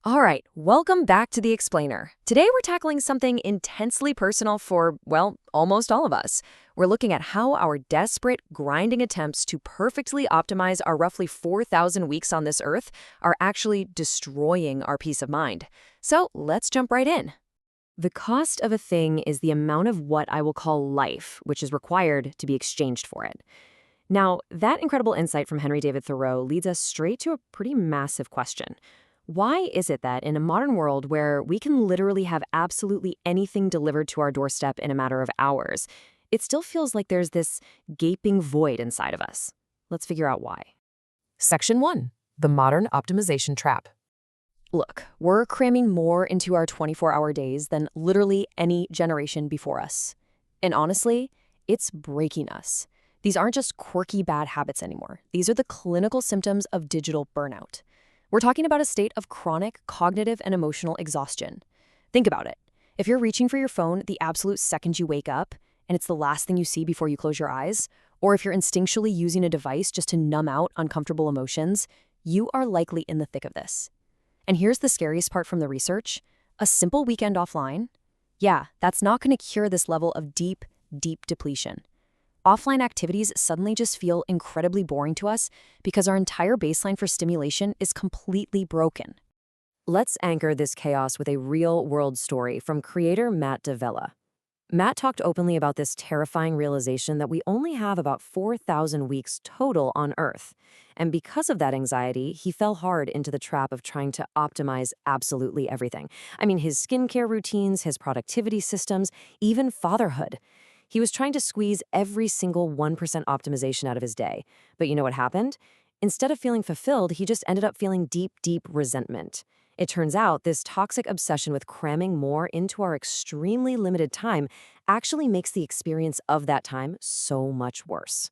All right, welcome back to The Explainer. Today we're tackling something intensely personal for, well, almost all of us. We're looking at how our desperate, grinding attempts to perfectly optimize our roughly 4,000 weeks on this earth are actually destroying our peace of mind. So let's jump right in. The cost of a thing is the amount of what I will call life, which is required to be exchanged for it. Now, that incredible insight from Henry David Thoreau leads us straight to a pretty massive question. Why is it that in a modern world where we can literally have absolutely anything delivered to our doorstep in a matter of hours, it still feels like there's this gaping void inside of us? Let's figure out why. Section 1. The Modern Optimization Trap. Look, we're cramming more into our 24-hour days than literally any generation before us. And honestly, it's breaking us. These aren't just quirky bad habits anymore. These are the clinical symptoms of digital burnout. We're talking about a state of chronic cognitive and emotional exhaustion. Think about it. If you're reaching for your phone the absolute second you wake up, and it's the last thing you see before you close your eyes, or if you're instinctually using a device just to numb out uncomfortable emotions, you are likely in the thick of this. And here's the scariest part from the research. A simple weekend offline? Yeah, that's not going to cure this level of deep, deep depletion. Offline activities suddenly just feel incredibly boring to us because our entire baseline for stimulation is completely broken. Let's anchor this chaos with a real-world story from creator Matt D'Avella. Matt talked openly about this terrifying realization that we only have about 4,000 weeks total on Earth. And because of that anxiety, he fell hard into the trap of trying to optimize absolutely everything. I mean, his skincare routines, his productivity systems, even fatherhood. He was trying to squeeze every single 1% optimization out of his day. But you know what happened? Instead of feeling fulfilled, he just ended up feeling deep, deep resentment. It turns out this toxic obsession with cramming more into our extremely limited time actually makes the experience of that time so much worse.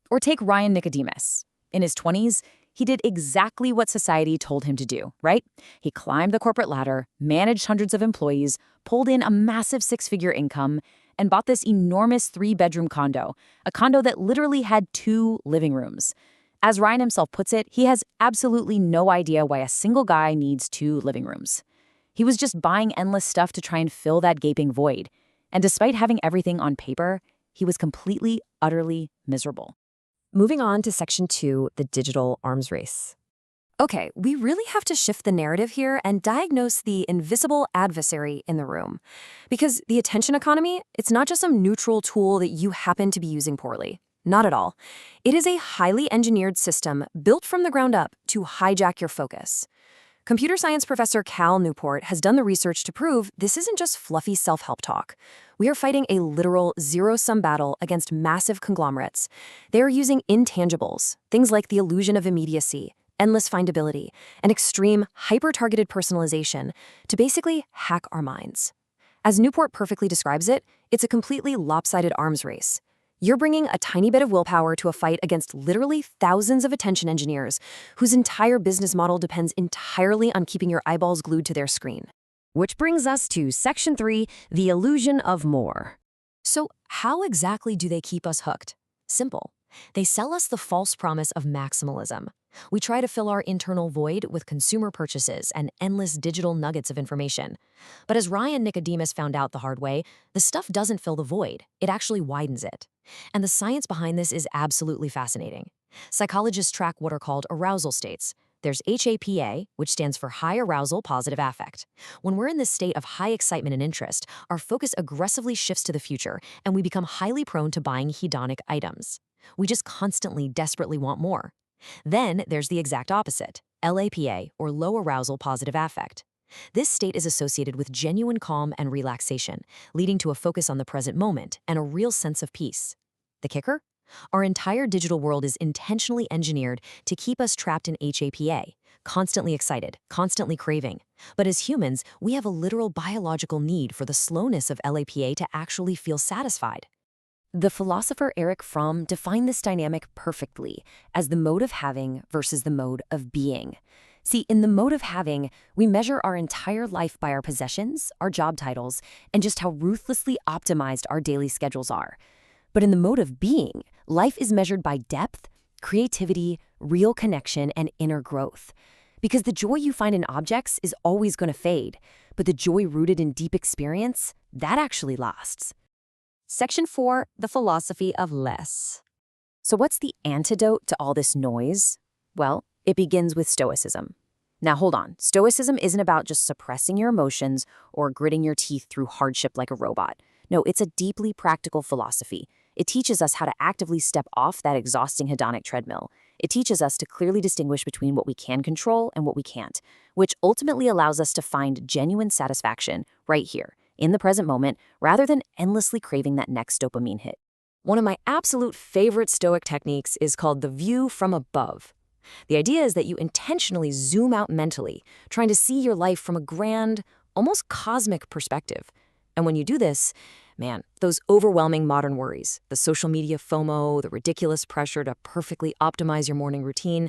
Or take Ryan Nicodemus. In his 20s, he did exactly what society told him to do, right? He climbed the corporate ladder, managed hundreds of employees, pulled in a massive six-figure income, and bought this enormous 3-bedroom condo, a condo that literally had 2 living rooms. As Ryan himself puts it, he has absolutely no idea why a single guy needs 2 living rooms. He was just buying endless stuff to try and fill that gaping void. And despite having everything on paper, he was completely, utterly miserable. Moving on to Section 2, the digital arms race. Okay, we really have to shift the narrative here and diagnose the invisible adversary in the room. Because the attention economy, it's not just some neutral tool that you happen to be using poorly. Not at all. It is a highly engineered system built from the ground up to hijack your focus. Computer science professor Cal Newport has done the research to prove this isn't just fluffy self-help talk. We are fighting a literal zero-sum battle against massive conglomerates. They are using intangibles, things like the illusion of immediacy, endless findability, and extreme, hyper-targeted personalization to basically hack our minds. As Newport perfectly describes it, it's a completely lopsided arms race. You're bringing a tiny bit of willpower to a fight against literally thousands of attention engineers whose entire business model depends entirely on keeping your eyeballs glued to their screen. Which brings us to Section 3, the illusion of more. So how exactly do they keep us hooked? Simple. They sell us the false promise of maximalism. We try to fill our internal void with consumer purchases and endless digital nuggets of information. But as Ryan Nicodemus found out the hard way, the stuff doesn't fill the void, it actually widens it. And the science behind this is absolutely fascinating. Psychologists track what are called arousal states. There's HAPA, which stands for high arousal positive affect. When we're in this state of high excitement and interest, our focus aggressively shifts to the future, and we become highly prone to buying hedonic items. We just constantly, desperately want more. Then there's the exact opposite, LAPA, or low arousal positive affect. This state is associated with genuine calm and relaxation, leading to a focus on the present moment and a real sense of peace. The kicker? Our entire digital world is intentionally engineered to keep us trapped in HAPA, constantly excited, constantly craving. But as humans, we have a literal biological need for the slowness of LAPA to actually feel satisfied. The philosopher Erich Fromm defined this dynamic perfectly as the mode of having versus the mode of being. See, in the mode of having, we measure our entire life by our possessions, our job titles, and just how ruthlessly optimized our daily schedules are. But in the mode of being, life is measured by depth, creativity, real connection, and inner growth. Because the joy you find in objects is always going to fade, but the joy rooted in deep experience, that actually lasts. Section 4, the philosophy of less. So what's the antidote to all this noise? Well, it begins with Stoicism. Now hold on, Stoicism isn't about just suppressing your emotions or gritting your teeth through hardship like a robot. No, it's a deeply practical philosophy. It teaches us how to actively step off that exhausting hedonic treadmill. It teaches us to clearly distinguish between what we can control and what we can't, which ultimately allows us to find genuine satisfaction right here, in the present moment, rather than endlessly craving that next dopamine hit. One of my absolute favorite Stoic techniques is called the view from above. The idea is that you intentionally zoom out mentally, trying to see your life from a grand, almost cosmic perspective. And when you do this, man, those overwhelming modern worries, the social media FOMO, the ridiculous pressure to perfectly optimize your morning routine,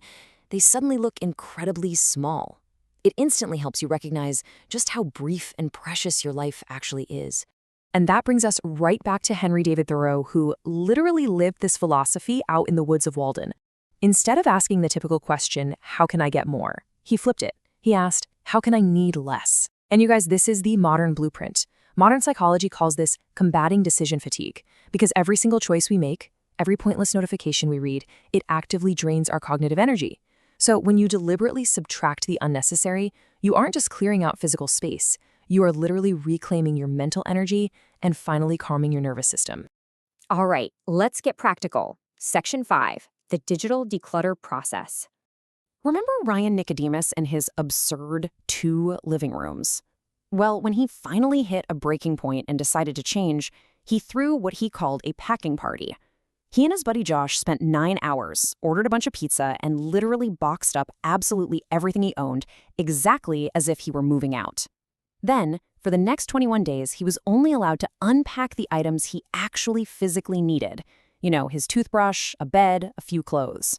they suddenly look incredibly small. It instantly helps you recognize just how brief and precious your life actually is. And that brings us right back to Henry David Thoreau, who literally lived this philosophy out in the woods of Walden. Instead of asking the typical question, how can I get more? He flipped it. He asked, how can I need less? And you guys, this is the modern blueprint. Modern psychology calls this combating decision fatigue, because every single choice we make, every pointless notification we read, it actively drains our cognitive energy. So when you deliberately subtract the unnecessary, you aren't just clearing out physical space. You are literally reclaiming your mental energy and finally calming your nervous system. All right, let's get practical. Section 5, the digital declutter process. Remember Ryan Nicodemus and his absurd 2 living rooms? Well, when he finally hit a breaking point and decided to change, he threw what he called a packing party. He and his buddy Josh spent 9 hours, ordered a bunch of pizza, and literally boxed up absolutely everything he owned, exactly as if he were moving out. Then, for the next 21 days, he was only allowed to unpack the items he actually physically needed. You know, his toothbrush, a bed, a few clothes.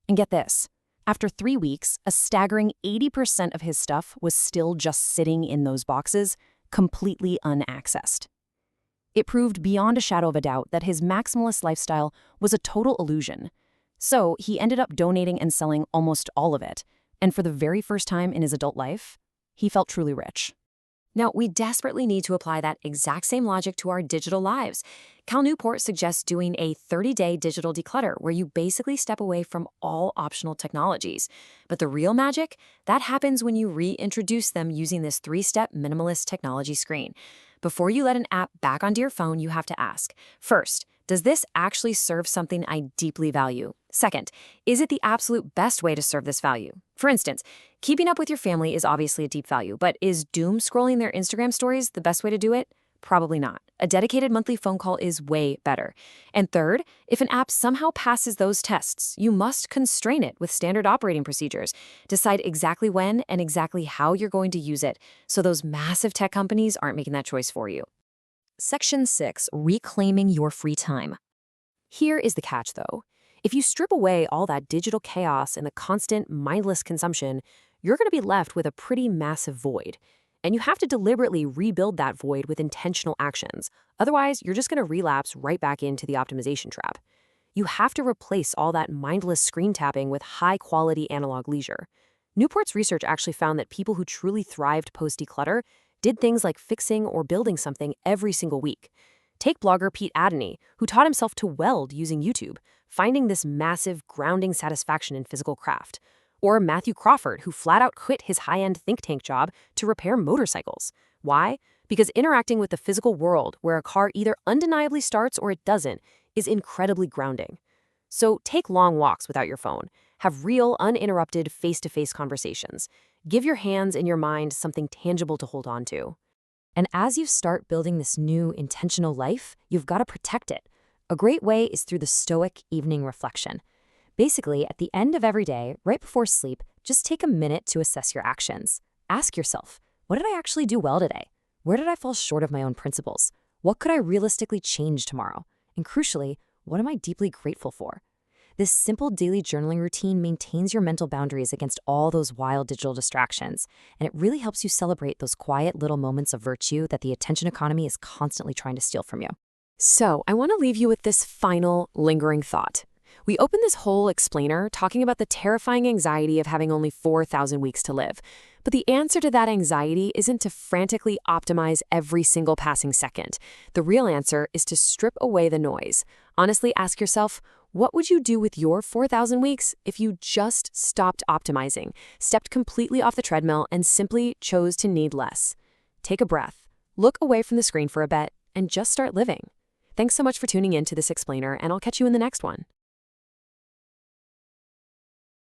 And get this. After 3 weeks, a staggering 80% of his stuff was still just sitting in those boxes, completely unaccessed. It proved beyond a shadow of a doubt that his maximalist lifestyle was a total illusion. So he ended up donating and selling almost all of it. And for the very first time in his adult life, he felt truly rich. Now, we desperately need to apply that exact same logic to our digital lives. Cal Newport suggests doing a 30-day digital declutter where you basically step away from all optional technologies. But the real magic, that happens when you reintroduce them using this 3-step minimalist technology screen. Before you let an app back onto your phone, you have to ask, first, does this actually serve something I deeply value? Second, is it the absolute best way to serve this value? For instance, keeping up with your family is obviously a deep value, but is doom scrolling their Instagram stories the best way to do it? Probably not. A dedicated monthly phone call is way better. And third, if an app somehow passes those tests, you must constrain it with standard operating procedures. Decide exactly when and exactly how you're going to use it, so those massive tech companies aren't making that choice for you. Section 6, reclaiming your free time. Here is the catch, though. If you strip away all that digital chaos and the constant mindless consumption, you're going to be left with a pretty massive void. And you have to deliberately rebuild that void with intentional actions. Otherwise, you're just going to relapse right back into the optimization trap. You have to replace all that mindless screen tapping with high-quality analog leisure. Newport's research actually found that people who truly thrived post-declutter did things like fixing or building something every single week. Take blogger Pete Adeney, who taught himself to weld using YouTube, finding this massive, grounding satisfaction in physical craft. Or Matthew Crawford, who flat out quit his high-end think tank job to repair motorcycles. Why? Because interacting with the physical world, where a car either undeniably starts or it doesn't, is incredibly grounding. So take long walks without your phone. Have real, uninterrupted, face-to-face conversations. Give your hands and your mind something tangible to hold on to. And as you start building this new, intentional life, you've got to protect it. A great way is through the Stoic evening reflection. Basically, at the end of every day, right before sleep, just take a minute to assess your actions. Ask yourself, what did I actually do well today? Where did I fall short of my own principles? What could I realistically change tomorrow? And crucially, what am I deeply grateful for? This simple daily journaling routine maintains your mental boundaries against all those wild digital distractions, and it really helps you celebrate those quiet little moments of virtue that the attention economy is constantly trying to steal from you. So, I want to leave you with this final, lingering thought. We opened this whole explainer talking about the terrifying anxiety of having only 4,000 weeks to live. But the answer to that anxiety isn't to frantically optimize every single passing second. The real answer is to strip away the noise. Honestly, ask yourself, what would you do with your 4,000 weeks if you just stopped optimizing, stepped completely off the treadmill, and simply chose to need less? Take a breath, look away from the screen for a bit, and just start living. Thanks so much for tuning in to this explainer, and I'll catch you in the next one.